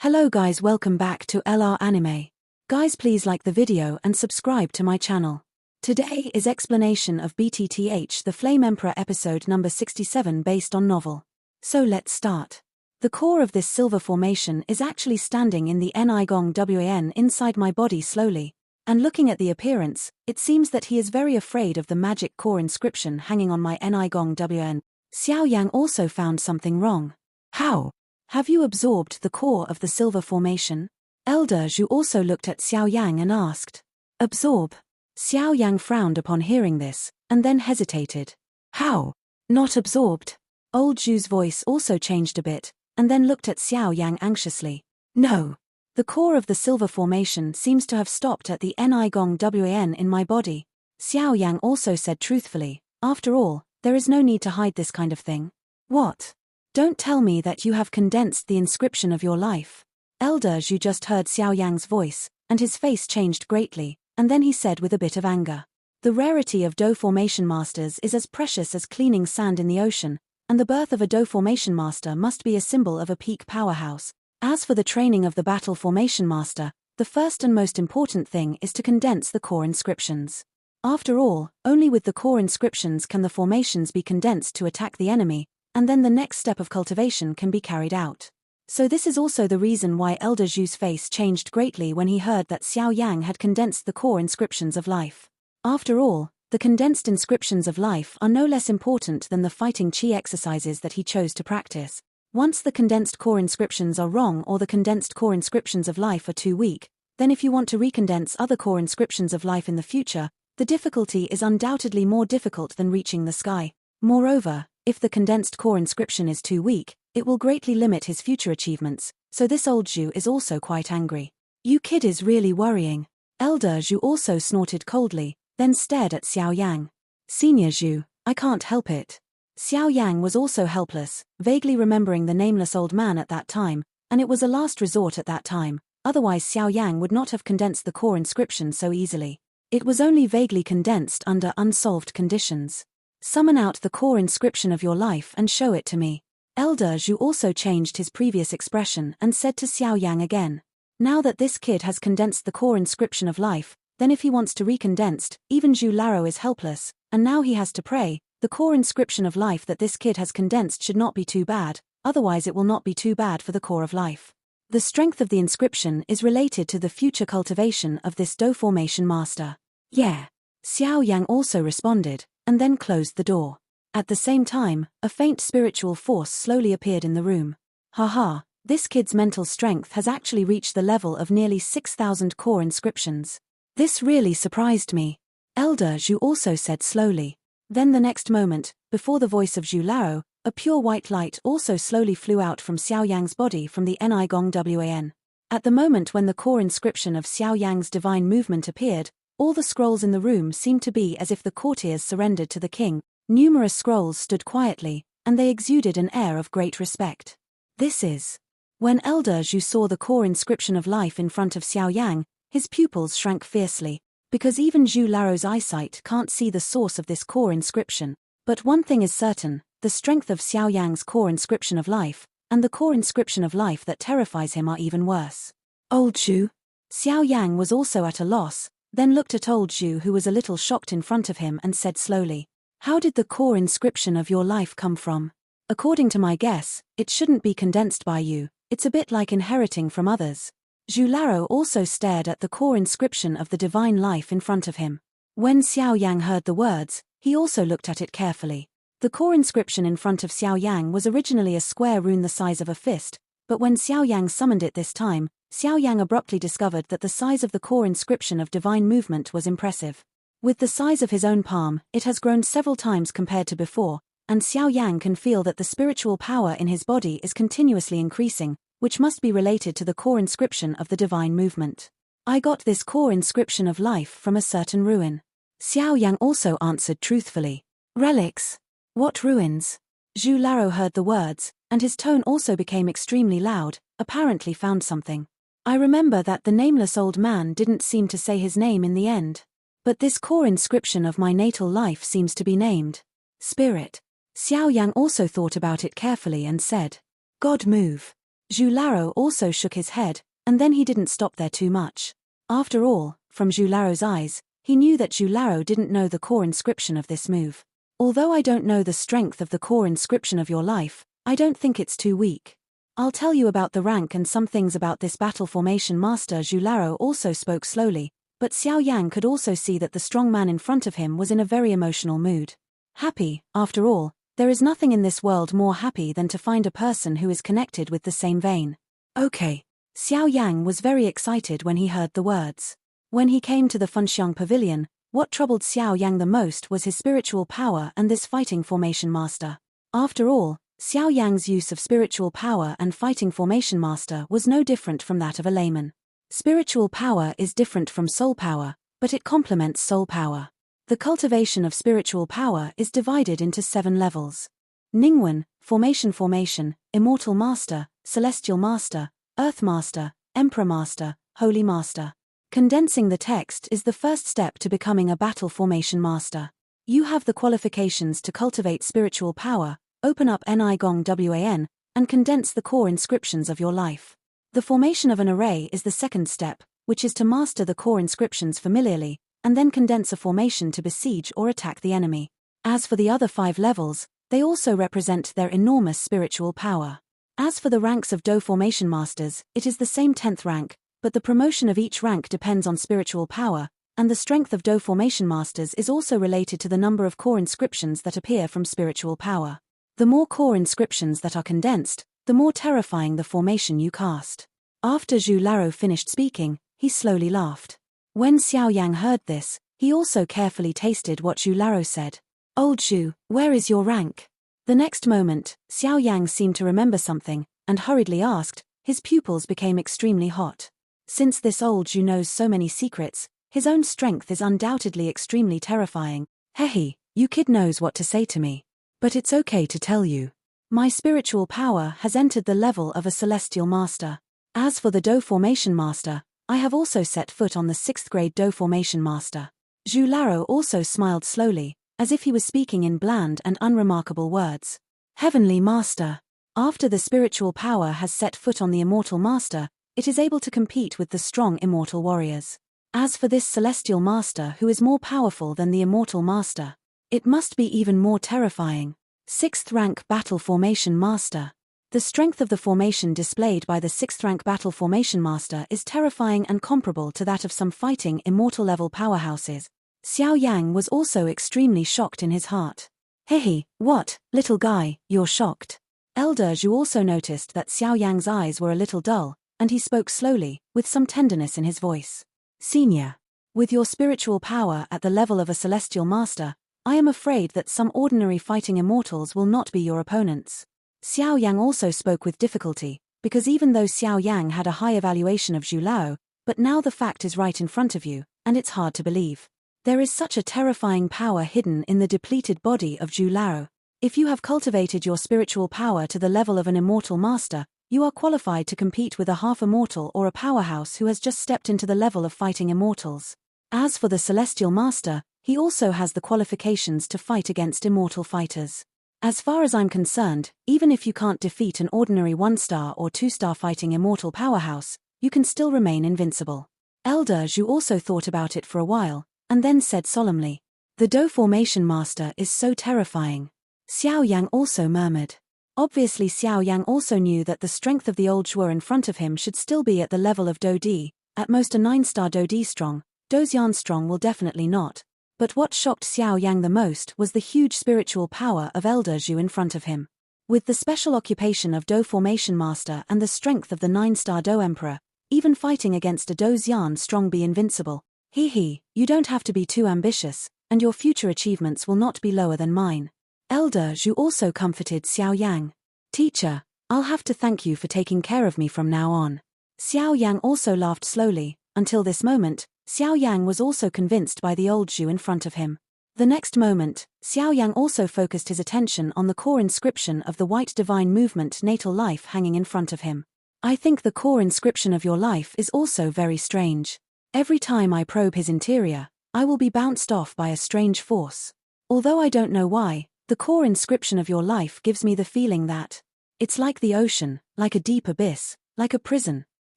Hello guys, welcome back to LR Anime. Guys, please like the video and subscribe to my channel. Today is explanation of BTTH the Flame Emperor episode number 67 based on novel. So let's start. The core of this silver formation is actually standing in the Nigong Wan inside my body slowly. And looking at the appearance, it seems that he is very afraid of the magic core inscription hanging on my Nigong Wan. Xiao Yan also found something wrong. How? Have you absorbed the core of the silver formation? Elder Zhu also looked at Xiao Yang and asked. Absorb? Xiao Yang frowned upon hearing this, and then hesitated. How? Not absorbed? Old Zhu's voice also changed a bit, and then looked at Xiao Yang anxiously. No. The core of the silver formation seems to have stopped at the Nigong Wan in my body. Xiao Yang also said truthfully, after all, there is no need to hide this kind of thing. What? Don't tell me that you have condensed the inscription of your life. Elder Zhu just heard Xiao Yang's voice, and his face changed greatly, and then he said with a bit of anger. The rarity of Do Formation Masters is as precious as cleaning sand in the ocean, and the birth of a Do Formation Master must be a symbol of a peak powerhouse. As for the training of the Battle Formation Master, the first and most important thing is to condense the core inscriptions. After all, only with the core inscriptions can the formations be condensed to attack the enemy, and then the next step of cultivation can be carried out. So this is also the reason why Elder Zhu's face changed greatly when he heard that Xiao Yang had condensed the core inscriptions of life. After all, the condensed inscriptions of life are no less important than the fighting qi exercises that he chose to practice. Once the condensed core inscriptions are wrong or the condensed core inscriptions of life are too weak, then if you want to recondense other core inscriptions of life in the future, the difficulty is undoubtedly more difficult than reaching the sky. Moreover, if the condensed core inscription is too weak, it will greatly limit his future achievements, so this old Zhu is also quite angry. You kid is really worrying. Elder Zhu also snorted coldly, then stared at Xiao Yang. Senior Zhu, I can't help it. Xiao Yang was also helpless, vaguely remembering the nameless old man at that time, and it was a last resort at that time, otherwise Xiao Yang would not have condensed the core inscription so easily. It was only vaguely condensed under unsolved conditions. Summon out the core inscription of your life and show it to me. Elder Zhu also changed his previous expression and said to Xiao Yang again. Now that this kid has condensed the core inscription of life, then if he wants to recondensed, even Zhu Laro is helpless, and now he has to pray. The core inscription of life that this kid has condensed should not be too bad, otherwise it will not be too bad for the core of life. The strength of the inscription is related to the future cultivation of this Do Formation Master. Yeah. Xiao Yang also responded, and then closed the door. At the same time, a faint spiritual force slowly appeared in the room. Haha, this kid's mental strength has actually reached the level of nearly 6,000 core inscriptions. This really surprised me. Elder Zhu also said slowly. Then the next moment, before the voice of Zhu Lao, a pure white light also slowly flew out from Xiao Yang's body from the Nigong Wan. At the moment when the core inscription of Xiao Yang's divine movement appeared, all the scrolls in the room seemed to be as if the courtiers surrendered to the king. Numerous scrolls stood quietly, and they exuded an air of great respect. This is. When Elder Zhu saw the core inscription of life in front of Xiao Yang, his pupils shrank fiercely, because even Zhu Laro's eyesight can't see the source of this core inscription. But one thing is certain, the strength of Xiao Yang's core inscription of life, and the core inscription of life that terrifies him are even worse. Old Zhu? Xiao Yang was also at a loss, then looked at old Zhu who was a little shocked in front of him and said slowly, how did the core inscription of your life come from? According to my guess, it shouldn't be condensed by you, it's a bit like inheriting from others. Zhu Laro also stared at the core inscription of the divine life in front of him. When Xiao Yang heard the words, he also looked at it carefully. The core inscription in front of Xiao Yang was originally a square rune the size of a fist, but when Xiao Yang summoned it this time, Xiao Yang abruptly discovered that the size of the core inscription of divine movement was impressive. With the size of his own palm, it has grown several times compared to before, and Xiao Yang can feel that the spiritual power in his body is continuously increasing, which must be related to the core inscription of the divine movement. I got this core inscription of life from a certain ruin. Xiao Yang also answered truthfully. Relics? What ruins? Zhu Laro heard the words, and his tone also became extremely loud, apparently found something. I remember that the nameless old man didn't seem to say his name in the end. But this core inscription of my natal life seems to be named Spirit. Xiao Yang also thought about it carefully and said, God move. Zhu Laro also shook his head, and then he didn't stop there too much. After all, from Zhu Laro's eyes, he knew that Zhu Laro didn't know the core inscription of this move. Although I don't know the strength of the core inscription of your life, I don't think it's too weak. I'll tell you about the rank and some things about this battle formation master. Zhu Laro also spoke slowly, but Xiao Yan could also see that the strong man in front of him was in a very emotional mood. Happy, after all, there is nothing in this world more happy than to find a person who is connected with the same vein. Okay. Xiao Yang was very excited when he heard the words. When he came to the Funxiang Pavilion, what troubled Xiao Yang the most was his spiritual power and this fighting formation master. After all, Xiao Yang's use of spiritual power and fighting formation master was no different from that of a layman. Spiritual power is different from soul power, but it complements soul power. The cultivation of spiritual power is divided into 7 levels. Ningwen, formation, immortal master, celestial master, earth master, emperor master, holy master. Condensing the text is the first step to becoming a battle formation master. You have the qualifications to cultivate spiritual power, open up Ni Gong Wan, and condense the core inscriptions of your life. The formation of an array is the second step, which is to master the core inscriptions familiarly, and then condense a formation to besiege or attack the enemy. As for the other 5 levels, they also represent their enormous spiritual power. As for the ranks of Do formation masters, it is the same 10th rank, but the promotion of each rank depends on spiritual power, and the strength of Do formation masters is also related to the number of core inscriptions that appear from spiritual power. The more core inscriptions that are condensed, the more terrifying the formation you cast. After Zhu Laro finished speaking, he slowly laughed. When Xiao Yang heard this, he also carefully tasted what Zhu Laro said. Old Zhu, where is your rank? The next moment, Xiao Yang seemed to remember something, and hurriedly asked. His pupils became extremely hot. Since this old Zhu knows so many secrets, his own strength is undoubtedly extremely terrifying. Hehe, you kid knows what to say to me. But it's okay to tell you. My spiritual power has entered the level of a celestial master. As for the Do formation master, I have also set foot on the 6th grade Do formation master. Zhu Laro also smiled slowly, as if he was speaking in bland and unremarkable words. Heavenly master. After the spiritual power has set foot on the immortal master, it is able to compete with the strong immortal warriors. As for this celestial master who is more powerful than the immortal master, it must be even more terrifying. 6th rank battle formation master. The strength of the formation displayed by the 6th rank battle formation master is terrifying and comparable to that of some fighting immortal level powerhouses. Xiao Yang was also extremely shocked in his heart. Hehe, what, little guy, you're shocked? Elder Zhu also noticed that Xiao Yang's eyes were a little dull, and he spoke slowly, with some tenderness in his voice. Senior, with your spiritual power at the level of a celestial master, I am afraid that some ordinary fighting immortals will not be your opponents. Xiao Yang also spoke with difficulty, because even though Xiao Yang had a high evaluation of Zhu Lao, but now the fact is right in front of you, and it's hard to believe. There is such a terrifying power hidden in the depleted body of Zhu Lao. If you have cultivated your spiritual power to the level of an immortal master, you are qualified to compete with a half-immortal or a powerhouse who has just stepped into the level of fighting immortals. As for the celestial master, he also has the qualifications to fight against immortal fighters. As far as I'm concerned, even if you can't defeat an ordinary 1-star or 2-star fighting immortal powerhouse, you can still remain invincible. Elder Zhu also thought about it for a while, and then said solemnly, the Do formation master is so terrifying. Xiao Yang also murmured. Obviously Xiao Yang also knew that the strength of the old Zhuo in front of him should still be at the level of Do D, at most a 9-star Do D strong. Do Xian strong will definitely not. But what shocked Xiao Yang the most was the huge spiritual power of Elder Zhu in front of him. With the special occupation of Do formation master and the strength of the 9-star Do emperor, even fighting against a Do Xian strong be invincible. You don't have to be too ambitious, and your future achievements will not be lower than mine. Elder Zhu also comforted Xiao Yang. Teacher, I'll have to thank you for taking care of me from now on. Xiao Yang also laughed slowly. Until this moment, Xiao Yang was also convinced by the old Zhu in front of him. The next moment, Xiao Yang also focused his attention on the core inscription of the white divine movement natal life hanging in front of him. I think the core inscription of your life is also very strange. Every time I probe his interior, I will be bounced off by a strange force. Although I don't know why, the core inscription of your life gives me the feeling that It's like the ocean, like a deep abyss, like a prison.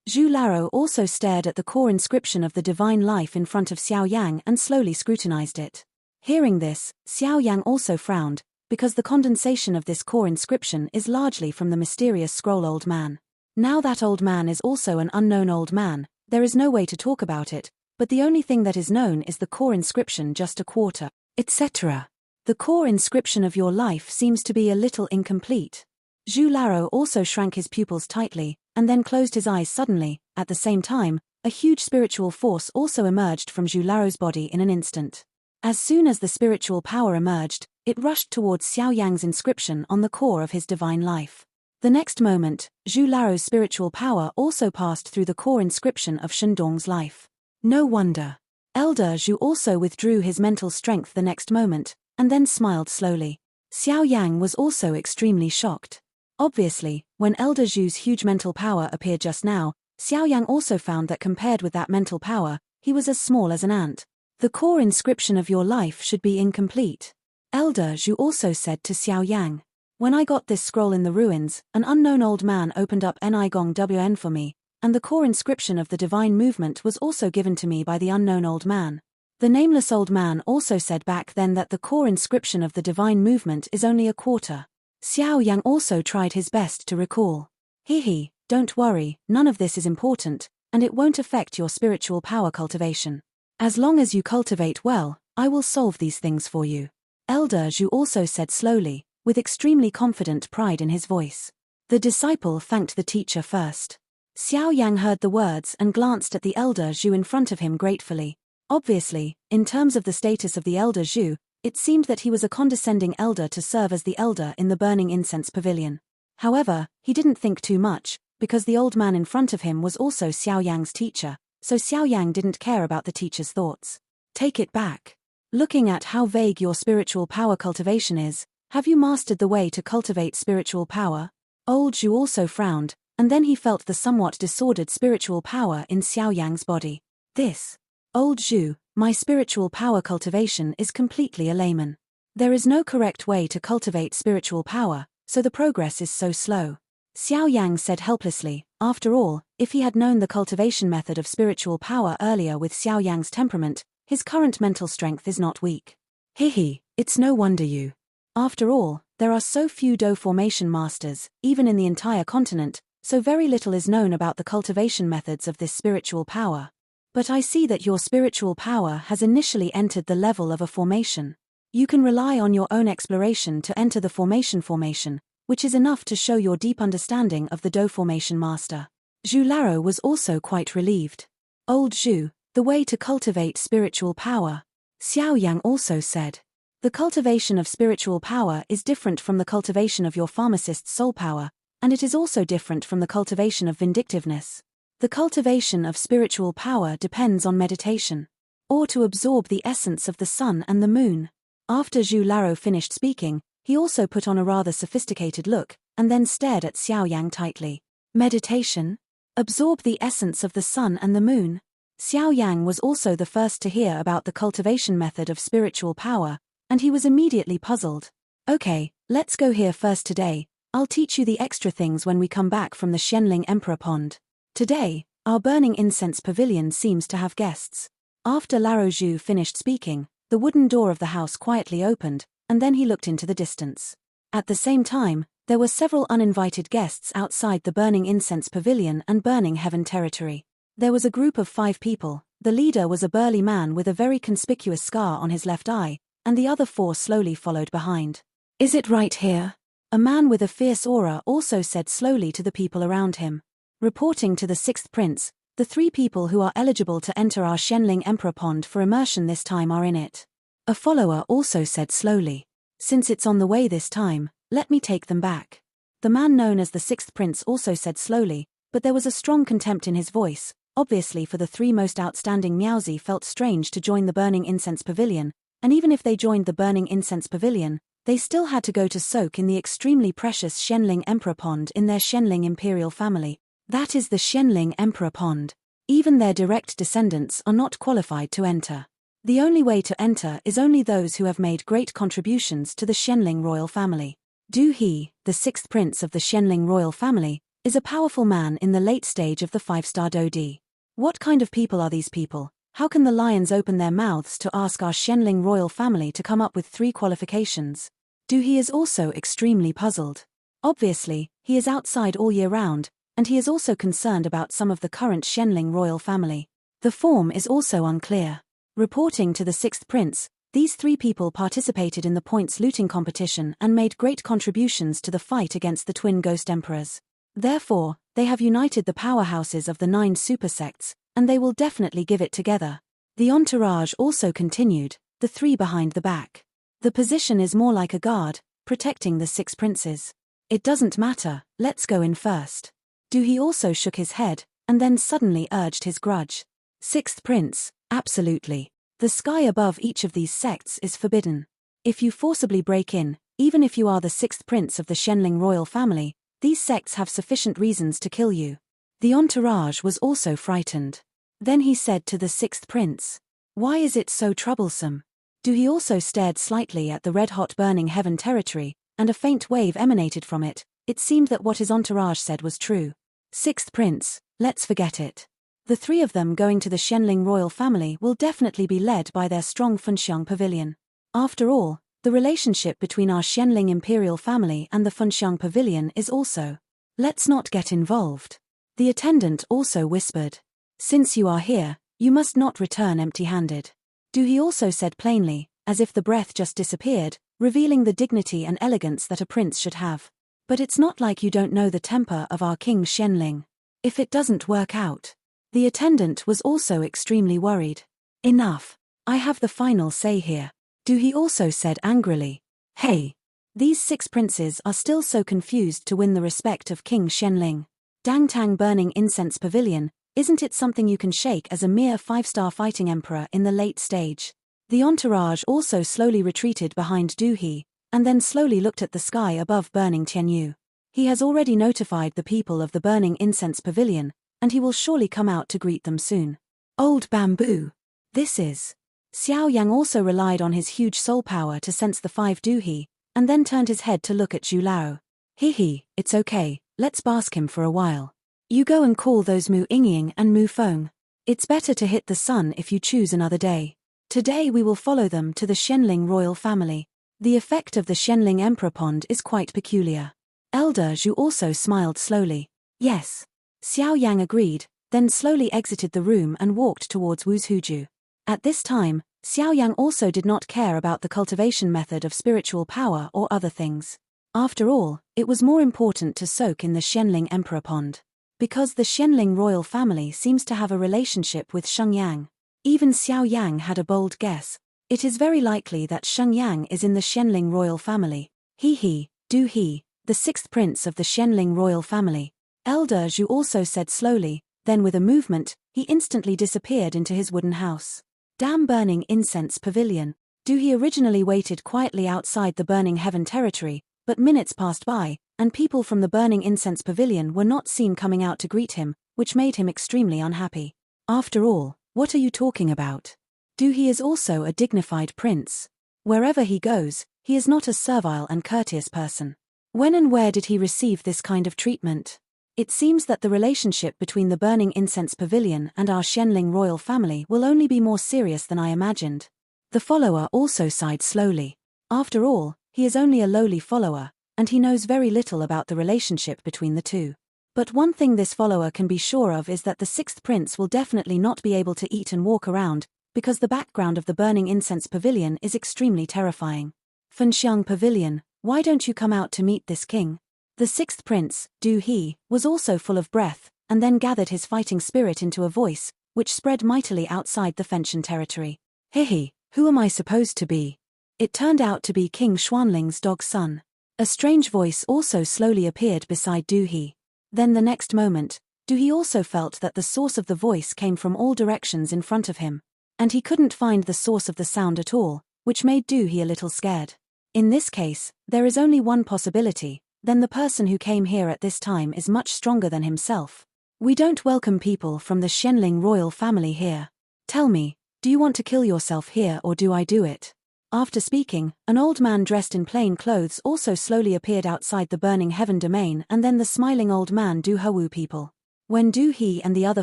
Zhu Laro also stared at the core inscription of the divine life in front of Xiao Yang and slowly scrutinized it. Hearing this, Xiao Yang also frowned, because the condensation of this core inscription is largely from the mysterious scroll old man. Now that old man is also an unknown old man, there is no way to talk about it, but the only thing that is known is the core inscription just a quarter, etc. The core inscription of your life seems to be a little incomplete. Zhu Laro also shrank his pupils tightly, and then closed his eyes suddenly. At the same time, a huge spiritual force also emerged from Zhu Laro's body in an instant. As soon as the spiritual power emerged, it rushed towards Xiao Yang's inscription on the core of his divine life. The next moment, Zhu Laro's spiritual power also passed through the core inscription of Shendong's life. No wonder. Elder Zhu also withdrew his mental strength the next moment, and then smiled slowly. Xiao Yang was also extremely shocked. Obviously, when Elder Zhu's huge mental power appeared just now, Xiao Yang also found that compared with that mental power, he was as small as an ant. The core inscription of your life should be incomplete. Elder Zhu also said to Xiao Yang. When I got this scroll in the ruins, an unknown old man opened up Nigong Wn for me, and the core inscription of the divine movement was also given to me by the unknown old man. The nameless old man also said back then that the core inscription of the divine movement is only a quarter. Xiao Yang also tried his best to recall. Hehe, don't worry, none of this is important, and it won't affect your spiritual power cultivation. As long as you cultivate well, I will solve these things for you. Elder Zhu also said slowly, with extremely confident pride in his voice. The disciple thanked the teacher first. Xiao Yang heard the words and glanced at the Elder Zhu in front of him gratefully. Obviously, in terms of the status of the Elder Zhu, it seemed that he was a condescending elder to serve as the elder in the burning incense pavilion. However, he didn't think too much, because the old man in front of him was also Xiao Yang's teacher, so Xiao Yang didn't care about the teacher's thoughts. Take it back. Looking at how vague your spiritual power cultivation is, have you mastered the way to cultivate spiritual power? Old Zhu also frowned, and then he felt the somewhat disordered spiritual power in Xiao Yang's body. This. Old Zhu, my spiritual power cultivation is completely a layman. There is no correct way to cultivate spiritual power, so the progress is so slow. Xiao Yang said helplessly. After all, if he had known the cultivation method of spiritual power earlier with Xiao Yang's temperament, his current mental strength is not weak. Hehe, it's no wonder you. After all, there are so few Do formation masters, even in the entire continent, so very little is known about the cultivation methods of this spiritual power. But I see that your spiritual power has initially entered the level of a formation. You can rely on your own exploration to enter the formation, which is enough to show your deep understanding of the Do formation master. Zhu Laro was also quite relieved. Old Zhu, the way to cultivate spiritual power. Xiao Yang also said. The cultivation of spiritual power is different from the cultivation of your pharmacist's soul power, and it is also different from the cultivation of vindictiveness. The cultivation of spiritual power depends on meditation, or to absorb the essence of the sun and the moon. After Zhu Laro finished speaking, he also put on a rather sophisticated look, and then stared at Xiao Yang tightly. Meditation? Absorb the essence of the sun and the moon? Xiao Yang was also the first to hear about the cultivation method of spiritual power, and he was immediately puzzled. Okay, let's go here first today. I'll teach you the extra things when we come back from the Flame Emperor Pond. Today, our burning incense pavilion seems to have guests. After Laro Zhu finished speaking, the wooden door of the house quietly opened, and then he looked into the distance. At the same time, there were several uninvited guests outside the burning incense pavilion and burning heaven territory. There was a group of 5 people. The leader was a burly man with a very conspicuous scar on his left eye, and the other 4 slowly followed behind. Is it right here? A man with a fierce aura also said slowly to the people around him. Reporting to the 6th prince, the 3 people who are eligible to enter our Flame Emperor Pond for immersion this time are in it. A follower also said slowly. Since it's on the way this time, let me take them back. The man known as the 6th prince also said slowly, but there was a strong contempt in his voice. Obviously for the 3 most outstanding Miaozi felt strange to join the burning incense pavilion, and even if they joined the burning incense pavilion, they still had to go to soak in the extremely precious Flame Emperor Pond in their Shenling imperial family. That is the Shenling Emperor Pond. Even their direct descendants are not qualified to enter. The only way to enter is only those who have made great contributions to the Shenling royal family. Du He, the sixth prince of the Shenling royal family, is a powerful man in the late stage of the 5-star Dodi. What kind of people are these people? How can the lions open their mouths to ask our Shenling royal family to come up with 3 qualifications? Du He is also extremely puzzled. Obviously, he is outside all year round, and he is also concerned about some of the current Shenling royal family. The form is also unclear. Reporting to the sixth prince, these 3 people participated in the points looting competition and made great contributions to the fight against the twin ghost emperors. Therefore, they have united the powerhouses of the 9 super sects, and they will definitely give it together. The entourage also continued, the 3 behind the back. The position is more like a guard, protecting the 6 princes. It doesn't matter, let's go in first. Du He also shook his head, and then suddenly urged his grudge. Sixth prince, absolutely. The sky above each of these sects is forbidden. If you forcibly break in, even if you are the 6th prince of the Shenling royal family, these sects have sufficient reasons to kill you. The entourage was also frightened. Then he said to the 6th prince, "Why is it so troublesome?" Du He also stared slightly at the red-hot burning heaven territory, and a faint wave emanated from it. It seemed that what his entourage said was true. 6th prince, let's forget it. The 3 of them going to the Shenling royal family will definitely be led by their strong Funxiang pavilion. After all, the relationship between our Shenling imperial family and the Funxiang pavilion is also. Let's not get involved. The attendant also whispered. Since you are here, you must not return empty-handed. Du He also said plainly, as if the breath just disappeared, revealing the dignity and elegance that a prince should have. But it's not like you don't know the temper of our King Shenling. If it doesn't work out. The attendant was also extremely worried. Enough. I have the final say here. Du He also said angrily. Hey! These 6 princes are still so confused to win the respect of King Shenling. Dangtang burning incense pavilion, isn't it something you can shake as a mere 5-star fighting emperor in the late stage? The entourage also slowly retreated behind Du He, and then slowly looked at the sky above burning Tianyu. He has already notified the people of the burning incense pavilion, and he will surely come out to greet them soon. Old bamboo. This is. Xiao Yang also relied on his huge soul power to sense the 5 Du He, and then turned his head to look at Zhu Lao. He, it's okay, let's bask him for a while. You go and call those Mu Yingying and Mu Feng. It's better to hit the sun if you choose another day. Today we will follow them to the Shenling royal family. The effect of the Shenling Emperor Pond is quite peculiar. Elder Zhu also smiled slowly. Yes. Xiao Yang agreed, then slowly exited the room and walked towards Wuzhuju. At this time, Xiao Yang also did not care about the cultivation method of spiritual power or other things. After all, it was more important to soak in the Shenling Emperor Pond. Because the Shenling royal family seems to have a relationship with Shenyang. Even Xiao Yang had a bold guess. It is very likely that Shenyang is in the Shenling royal family. He, Du He, the 6th prince of the Shenling royal family. Elder Zhu also said slowly, then with a movement, he instantly disappeared into his wooden house. Damn burning incense pavilion. Du He originally waited quietly outside the burning heaven territory, but minutes passed by, and people from the burning incense pavilion were not seen coming out to greet him, which made him extremely unhappy. After all, what are you talking about? Du He is also a dignified prince. Wherever he goes, he is not a servile and courteous person. When and where did he receive this kind of treatment? It seems that the relationship between the burning incense pavilion and our Shenling royal family will only be more serious than I imagined. The follower also sighed slowly. After all, he is only a lowly follower, and he knows very little about the relationship between the 2. But one thing this follower can be sure of is that the 6th prince will definitely not be able to eat and walk around, because the background of the burning incense pavilion is extremely terrifying. Funxiang Pavilion, why don't you come out to meet this king? The 6th prince, Du He, was also full of breath, and then gathered his fighting spirit into a voice, which spread mightily outside the Fenshan territory. Who am I supposed to be? It turned out to be King Xuanling's dog son. A strange voice also slowly appeared beside Du He. Then the next moment, Du He also felt that the source of the voice came from all directions in front of him. And he couldn't find the source of the sound at all, which made Du He a little scared. In this case, there is only one possibility. Then the person who came here at this time is much stronger than himself. We don't welcome people from the Shenling royal family here. Tell me, do you want to kill yourself here or do I do it? After speaking, an old man dressed in plain clothes also slowly appeared outside the burning heaven domain, and then the smiling old man Du Hawu people. When Du He and the other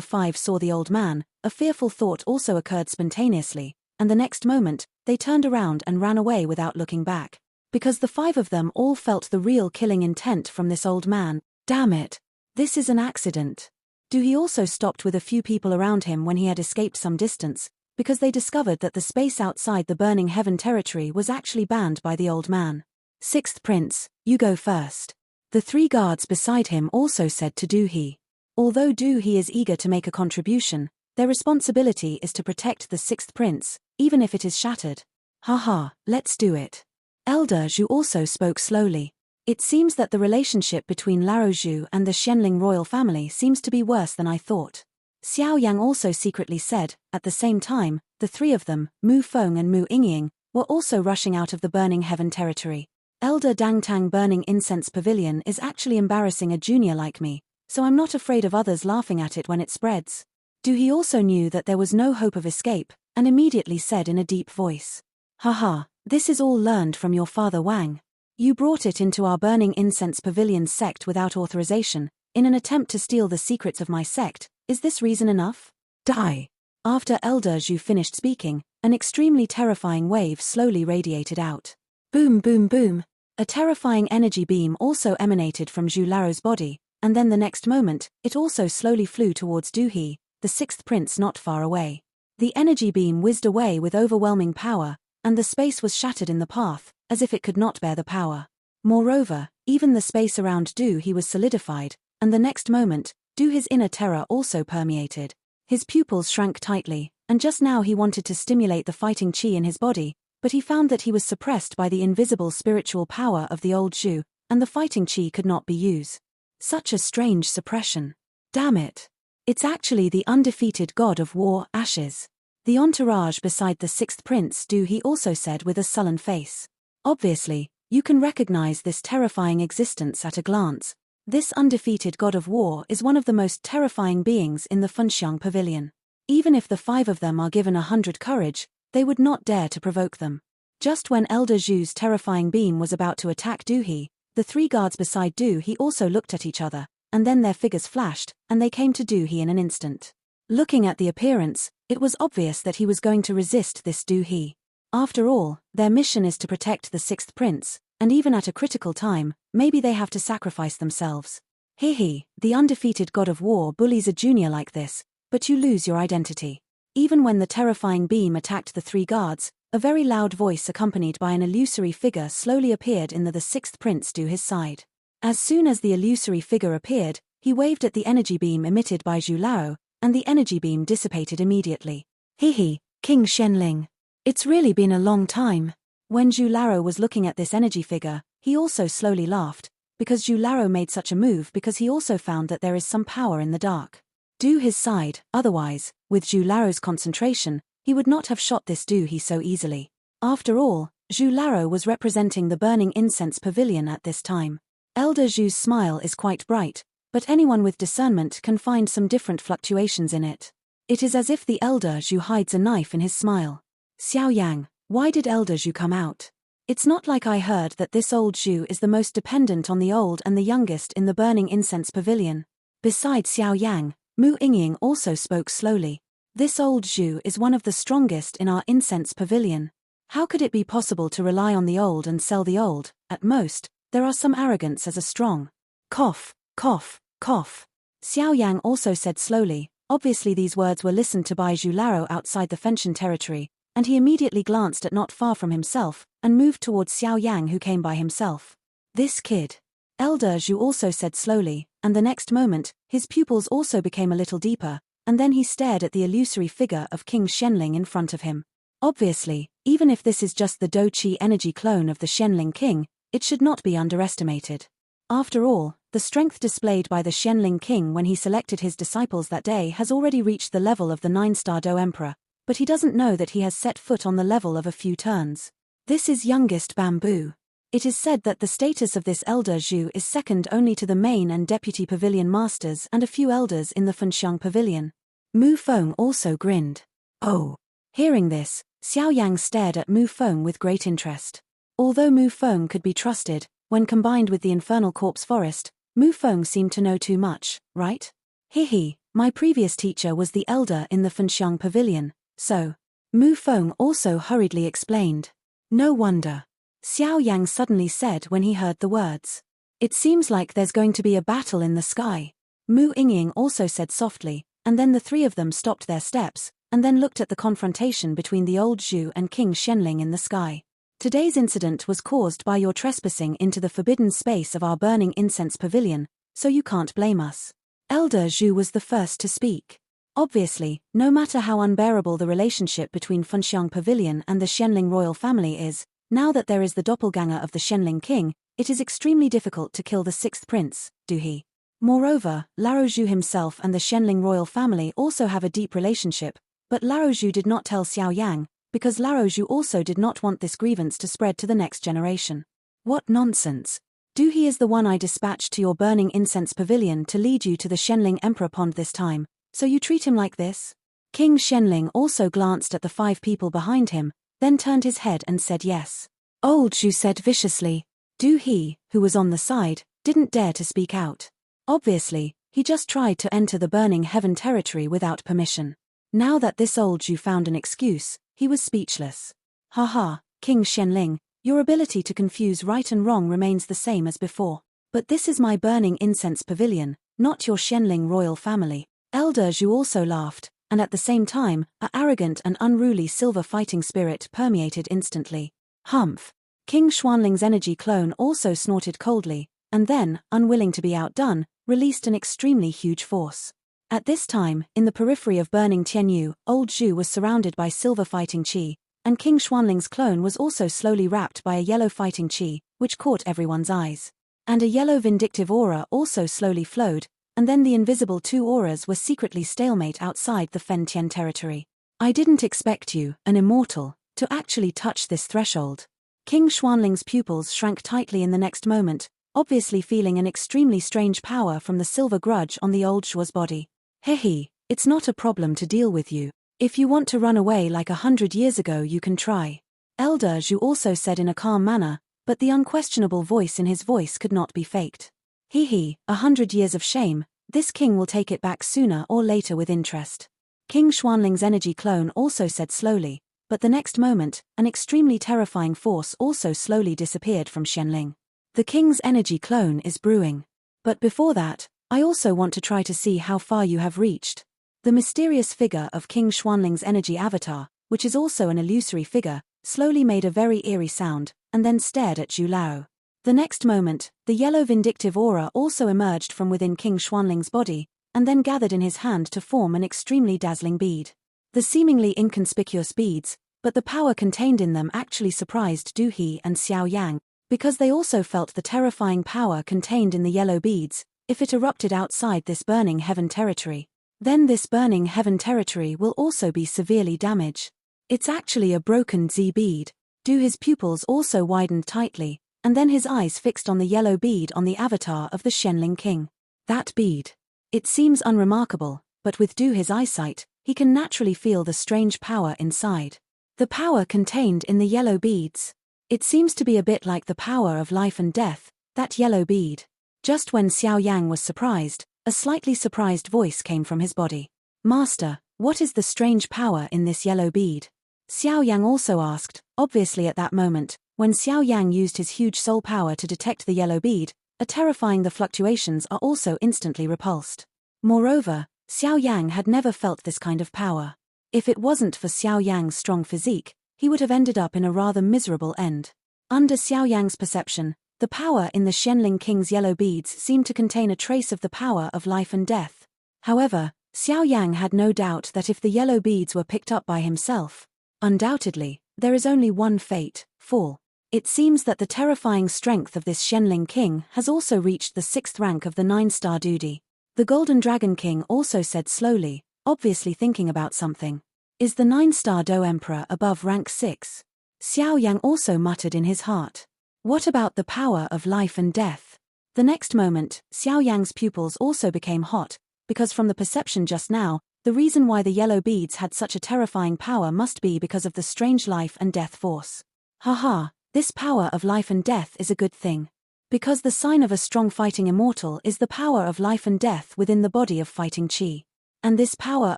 5 saw the old man, a fearful thought also occurred spontaneously, and the next moment, they turned around and ran away without looking back. Because the 5 of them all felt the real killing intent from this old man. Damn it! This is an accident. Du He also stopped with a few people around him when he had escaped some distance, because they discovered that the space outside the burning heaven territory was actually banned by the old man. 6th Prince, you go first. The 3 guards beside him also said to Du He. Although Du He is eager to make a contribution, their responsibility is to protect the 6th Prince, even if it is shattered. Haha, let's do it. Elder Zhu also spoke slowly. It seems that the relationship between Laro Zhu and the Xianling royal family seems to be worse than I thought. Xiao Yang also secretly said. At the same time, the 3 of them, Mu Feng and Mu Yingying, were also rushing out of the burning heaven territory. Elder Dangtang Burning Incense Pavilion is actually embarrassing a junior like me, so I'm not afraid of others laughing at it when it spreads. Du He also knew that there was no hope of escape, and immediately said in a deep voice. Haha, this is all learned from your father Wang. You brought it into our Burning Incense Pavilion's sect without authorization, in an attempt to steal the secrets of my sect. Is this reason enough? Die! After Elder Zhu finished speaking, an extremely terrifying wave slowly radiated out. Boom boom boom! A terrifying energy beam also emanated from Zhu Laro's body, and then the next moment, it also slowly flew towards Du He, the 6th prince not far away. The energy beam whizzed away with overwhelming power, and the space was shattered in the path, as if it could not bear the power. Moreover, even the space around Du He was solidified, and the next moment, Du He's inner terror also permeated. His pupils shrank tightly, and just now he wanted to stimulate the fighting qi in his body, but he found that he was suppressed by the invisible spiritual power of the old Zhu, and the fighting qi could not be used. Such a strange suppression. Damn it. It's actually the undefeated god of war, Ashes. The entourage beside the 6th prince Du He also said with a sullen face. Obviously, you can recognize this terrifying existence at a glance. This undefeated god of war is one of the most terrifying beings in the Funxiang Pavilion. Even if the 5 of them are given 100 courage, they would not dare to provoke them. Just when Elder Zhu's terrifying beam was about to attack Du He, the 3 guards beside Du He also looked at each other, and then their figures flashed, and they came to Du He in an instant. Looking at the appearance, it was obvious that he was going to resist this Du He. After all, their mission is to protect the 6th prince, and even at a critical time, maybe they have to sacrifice themselves. Hehe, the undefeated god of war bullies a junior like this, but you lose your identity. Even when the terrifying beam attacked the 3 guards, a very loud voice accompanied by an illusory figure slowly appeared in the 6th prince to his side. As soon as the illusory figure appeared, he waved at the energy beam emitted by Zhu Lao, and the energy beam dissipated immediately. Hehe, King Xianling. It's really been a long time. When Zhu Lao was looking at this energy figure, he also slowly laughed, because Zhu Lao made such a move because he also found that there is some power in the dark. Du He's side, otherwise, with Zhu Lao's concentration, he would not have shot this Du He so easily. After all, Zhu Lao was representing the Burning Incense Pavilion at this time. Elder Zhu's smile is quite bright, but anyone with discernment can find some different fluctuations in it. It is as if the Elder Zhu hides a knife in his smile. Xiao Yang, why did Elder Zhu come out? It's not like I heard that this old Zhu is the most dependent on the old and the youngest in the Burning Incense Pavilion. Besides Xiao Yang, Mu Yingying also spoke slowly. This old Zhu is one of the strongest in our incense pavilion. How could it be possible to rely on the old and sell the old? At most, there are some arrogance as a strong. Cough, cough, cough. Xiao Yang also said slowly. Obviously these words were listened to by Zhu Lao outside the Fenshan territory, and he immediately glanced at not far from himself, and moved towards Xiao Yang who came by himself. This kid. Elder Zhu also said slowly, and the next moment, his pupils also became a little deeper, and then he stared at the illusory figure of King Xianling in front of him. Obviously, even if this is just the Do Qi energy clone of the Xianling king, it should not be underestimated. After all, the strength displayed by the Xianling king when he selected his disciples that day has already reached the level of the 9-star Do Emperor, but he doesn't know that he has set foot on the level of a few turns. This is youngest bamboo. It is said that the status of this Elder Zhu is second only to the main and deputy pavilion masters and a few elders in the Funxiang Pavilion. Mu Feng also grinned. Oh. Hearing this, Xiao Yang stared at Mu Feng with great interest. Although Mu Feng could be trusted, when combined with the infernal corpse forest, Mu Feng seemed to know too much, right? Hehe, my previous teacher was the elder in the Fenxiang Pavilion, so. Mu Feng also hurriedly explained. No wonder. Xiao Yang suddenly said when he heard the words. It seems like there's going to be a battle in the sky. Mu Yingying also said softly, and then the three of them stopped their steps, and then looked at the confrontation between the old Zhu and King Shenling in the sky. Today's incident was caused by your trespassing into the forbidden space of our burning incense pavilion, so you can't blame us. Elder Zhu was the first to speak. Obviously, no matter how unbearable the relationship between Fenxiang Pavilion and the Shenling royal family is, now that there is the doppelganger of the Shenling king, it is extremely difficult to kill the sixth prince, do he? Moreover, Lao Zhu himself and the Shenling royal family also have a deep relationship, but Lao Zhu did not tell Xiao Yang, because Lao Zhu also did not want this grievance to spread to the next generation. What nonsense. Du He is the one I dispatched to your burning incense pavilion to lead you to the Shenling Emperor Pond this time, so you treat him like this? King Shenling also glanced at the 5 people behind him, then turned his head and said yes. Old Zhu said viciously. Du He, who was on the side, didn't dare to speak out. Obviously, he just tried to enter the burning heaven territory without permission. Now that this old Zhu found an excuse, he was speechless. Haha, King Shenling, your ability to confuse right and wrong remains the same as before. But this is my burning incense pavilion, not your Shenling royal family. Elder Zhu also laughed, and at the same time, an arrogant and unruly silver fighting spirit permeated instantly. Humph. King Xuanling's energy clone also snorted coldly, and then, unwilling to be outdone, released an extremely huge force. At this time, in the periphery of burning Tianyu, old Zhu was surrounded by silver fighting qi, and King Xuanling's clone was also slowly wrapped by a yellow fighting qi, which caught everyone's eyes. And a yellow vindictive aura also slowly flowed, and then the invisible 2 auras were secretly stalemate outside the Fen Tian territory. I didn't expect you, an immortal, to actually touch this threshold. King Xuanling's pupils shrank tightly in the next moment, obviously feeling an extremely strange power from the silver grudge on the old Zhu's body. Hehe, it's not a problem to deal with you. If you want to run away like 100 years ago you can try. Elder Zhu also said in a calm manner, but the unquestionable voice in his voice could not be faked. Hehe, 100 years of shame, this king will take it back sooner or later with interest. King Xuanling's energy clone also said slowly, but the next moment, an extremely terrifying force also slowly disappeared from Shenling. The king's energy clone is brewing. But before that, I also want to try to see how far you have reached. The mysterious figure of King Xuanling's energy avatar, which is also an illusory figure, slowly made a very eerie sound, and then stared at Zhu Lao. The next moment, the yellow vindictive aura also emerged from within King Xuanling's body, and then gathered in his hand to form an extremely dazzling bead. The seemingly inconspicuous beads, but the power contained in them actually surprised Du He and Xiao Yang, because they also felt the terrifying power contained in the yellow beads. If it erupted outside this burning heaven territory, then this burning heaven territory will also be severely damaged. It's actually a broken Z bead. Du He's pupils also widened tightly, and then his eyes fixed on the yellow bead on the avatar of the Shenling king. That bead. It seems unremarkable, but with Du He's eyesight, he can naturally feel the strange power inside. The power contained in the yellow beads. It seems to be a bit like the power of life and death, that yellow bead. Just when Xiao Yang was surprised, a slightly surprised voice came from his body. Master, what is the strange power in this yellow bead? Xiao Yang also asked, obviously at that moment, when Xiao Yang used his huge soul power to detect the yellow bead, the fluctuations are also instantly repulsed. Moreover, Xiao Yang had never felt this kind of power. If it wasn't for Xiao Yang's strong physique, he would have ended up in a rather miserable end. Under Xiao Yang's perception, the power in the Shenling King's yellow beads seemed to contain a trace of the power of life and death. However, Xiao Yang had no doubt that if the yellow beads were picked up by himself, undoubtedly, there is only one fate, fall. It seems that the terrifying strength of this Shenling King has also reached the 6th rank of the 9-star duty. The Golden Dragon King also said slowly, obviously thinking about something. Is the 9-star Do Emperor above rank 6? Xiao Yang also muttered in his heart. What about the power of life and death? The next moment, Xiao Yang's pupils also became hot, because from the perception just now, The reason why the yellow beads had such a terrifying power must be because of the strange life and death force. Haha, this power of life and death is a good thing. Because the sign of a strong fighting immortal is the power of life and death within the body of fighting chi. And this power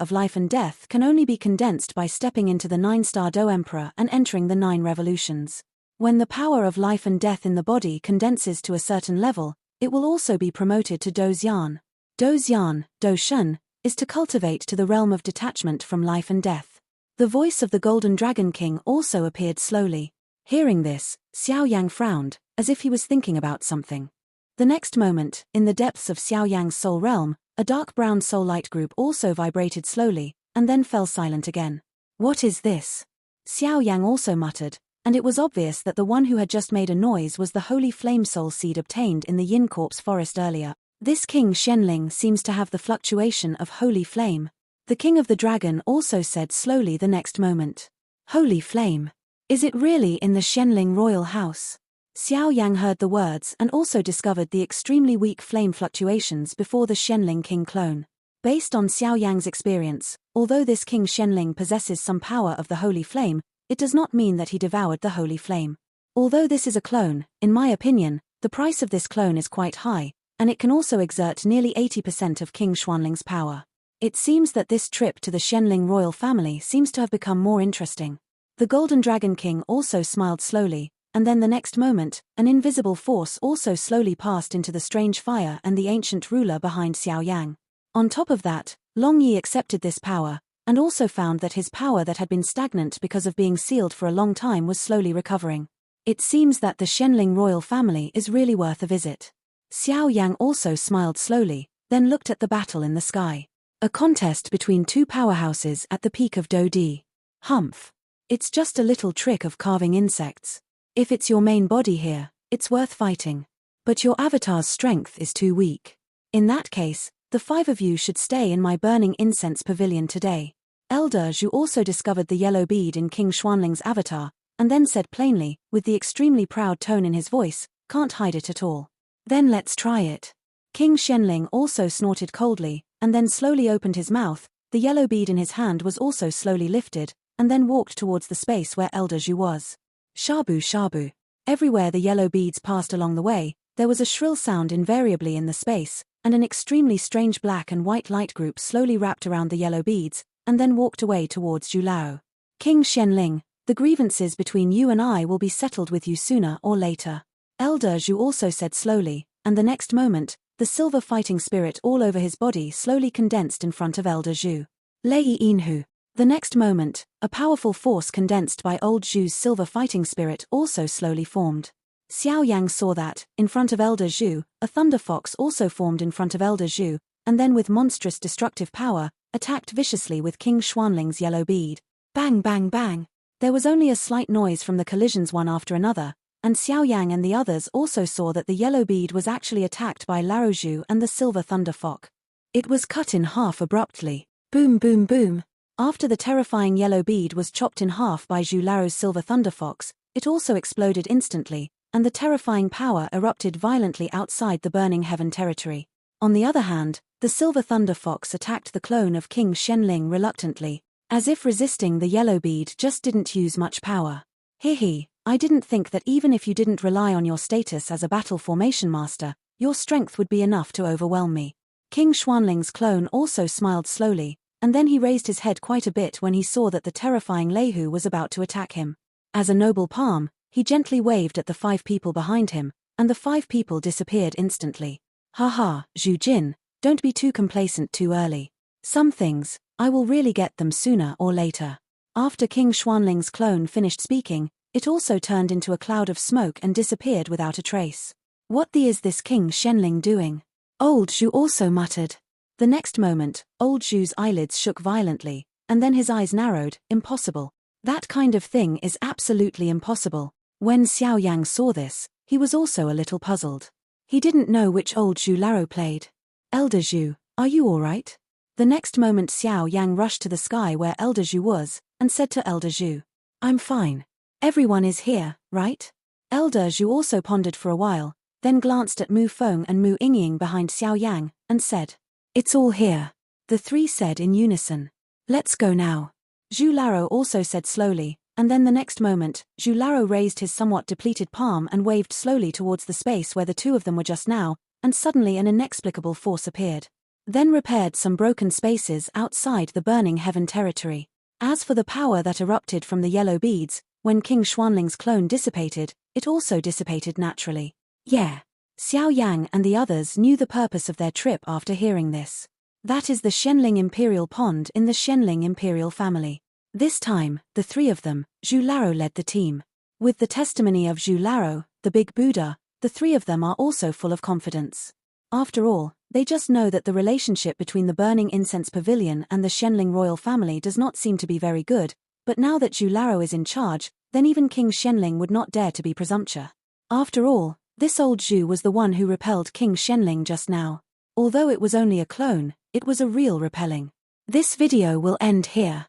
of life and death can only be condensed by stepping into the 9-star Do Emperor and entering the 9 revolutions. When the power of life and death in the body condenses to a certain level, it will also be promoted to Do Xian. Do Xian, Do Shun, is to cultivate to the realm of detachment from life and death. The voice of the Golden Dragon King also appeared slowly. Hearing this, Xiao Yang frowned, as if he was thinking about something. The next moment, in the depths of Xiao Yang's soul realm, a dark brown soul light group also vibrated slowly, and then fell silent again. What is this? Xiao Yang also muttered, and it was obvious that the one who had just made a noise was the holy flame soul seed obtained in the Yin Corpse forest earlier. This King Shenling seems to have the fluctuation of holy flame. The King of the Dragon also said slowly the next moment. Holy flame. Is it really in the Shenling royal house? Xiao Yang heard the words and also discovered the extremely weak flame fluctuations before the Shenling King clone. Based on Xiao Yang's experience, although this King Shenling possesses some power of the holy flame, it does not mean that he devoured the holy flame. Although this is a clone, in my opinion, the price of this clone is quite high, and it can also exert nearly 80% of King Xuanling's power. It seems that this trip to the Shenling royal family seems to have become more interesting. The Golden Dragon King also smiled slowly, and then the next moment, an invisible force also slowly passed into the strange fire and the ancient ruler behind Xiao Yang. On top of that, Long Yi accepted this power, and also found that his power that had been stagnant because of being sealed for a long time was slowly recovering. It seems that the Shenling royal family is really worth a visit. Xiao Yang also smiled slowly, then looked at the battle in the sky. A contest between 2 powerhouses at the peak of Dodi. Humph. It's just a little trick of carving insects. If it's your main body here, it's worth fighting. But your avatar's strength is too weak. In that case, the 5 of you should stay in my burning incense pavilion today. Elder Zhu also discovered the yellow bead in King Xuanling's avatar, and then said plainly, with the extremely proud tone in his voice, can't hide it at all. Then let's try it. King Shenling also snorted coldly, and then slowly opened his mouth. The yellow bead in his hand was also slowly lifted, and then walked towards the space where Elder Zhu was. Shabu shabu. Everywhere the yellow beads passed along the way, there was a shrill sound invariably in the space, and an extremely strange black and white light group slowly wrapped around the yellow beads, and then walked away towards Zhu Lao. King Shenling, the grievances between you and I will be settled with you sooner or later. Elder Zhu also said slowly, and the next moment, the silver fighting spirit all over his body slowly condensed in front of Elder Zhu. Lei Inhu. The next moment, a powerful force condensed by old Zhu's silver fighting spirit also slowly formed. Xiao Yang saw that, in front of Elder Zhu, a thunder fox also formed in front of Elder Zhu, and then with monstrous destructive power, attacked viciously with King Xuanling's yellow bead. Bang bang bang. There was only a slight noise from the collisions one after another, and Xiao Yang and the others also saw that the yellow bead was actually attacked by Lao Zhu and the silver thunder fox. It was cut in half abruptly. Boom boom boom. After the terrifying yellow bead was chopped in half by Zhu Lao's silver thunder fox, it also exploded instantly, and the terrifying power erupted violently outside the burning heaven territory. On the other hand, the silver thunder fox attacked the clone of King Shenling reluctantly, as if resisting the yellow bead just didn't use much power. Hehe, I didn't think that even if you didn't rely on your status as a battle formation master, your strength would be enough to overwhelm me. King Xuanling's clone also smiled slowly, and then he raised his head quite a bit when he saw that the terrifying Leihu was about to attack him. As a noble palm, he gently waved at the 5 people behind him, and the 5 people disappeared instantly. Haha, Zhu Jin, don't be too complacent too early. Some things, I will really get them sooner or later. After King Xuanling's clone finished speaking, it also turned into a cloud of smoke and disappeared without a trace. What the is this King Shenling doing? Old Zhu also muttered. The next moment, old Zhu's eyelids shook violently, and then his eyes narrowed. Impossible. That kind of thing is absolutely impossible. When Xiao Yang saw this, he was also a little puzzled. He didn't know which old Zhu Lao played. Elder Zhu, are you alright? The next moment Xiao Yang rushed to the sky where Elder Zhu was, and said to Elder Zhu, I'm fine. Everyone is here, right? Elder Zhu also pondered for a while, then glanced at Mu Feng and Mu Yingying behind Xiao Yang, and said, It's all here. the three said in unison. Let's go now. Zhu Laro also said slowly, and then the next moment, Zhu Laro raised his somewhat depleted palm and waved slowly towards the space where the two of them were just now, and suddenly an inexplicable force appeared. Then repaired some broken spaces outside the burning heaven territory. As for the power that erupted from the yellow beads, when King Xuanling's clone dissipated, it also dissipated naturally. Yeah. Xiao Yang and the others knew the purpose of their trip after hearing this. That is the Shenling Imperial Pond in the Shenling Imperial family. This time, the three of them, Zhu Laro led the team. With the testimony of Zhu Laro, the big Buddha, the three of them are also full of confidence. After all, they just know that the relationship between the Burning Incense Pavilion and the Shenling royal family does not seem to be very good, but now that Zhu Laro is in charge, then even King Shenling would not dare to be presumptuous. After all, this old Zhu was the one who repelled King Shenling just now. Although it was only a clone, it was a real repelling. This video will end here.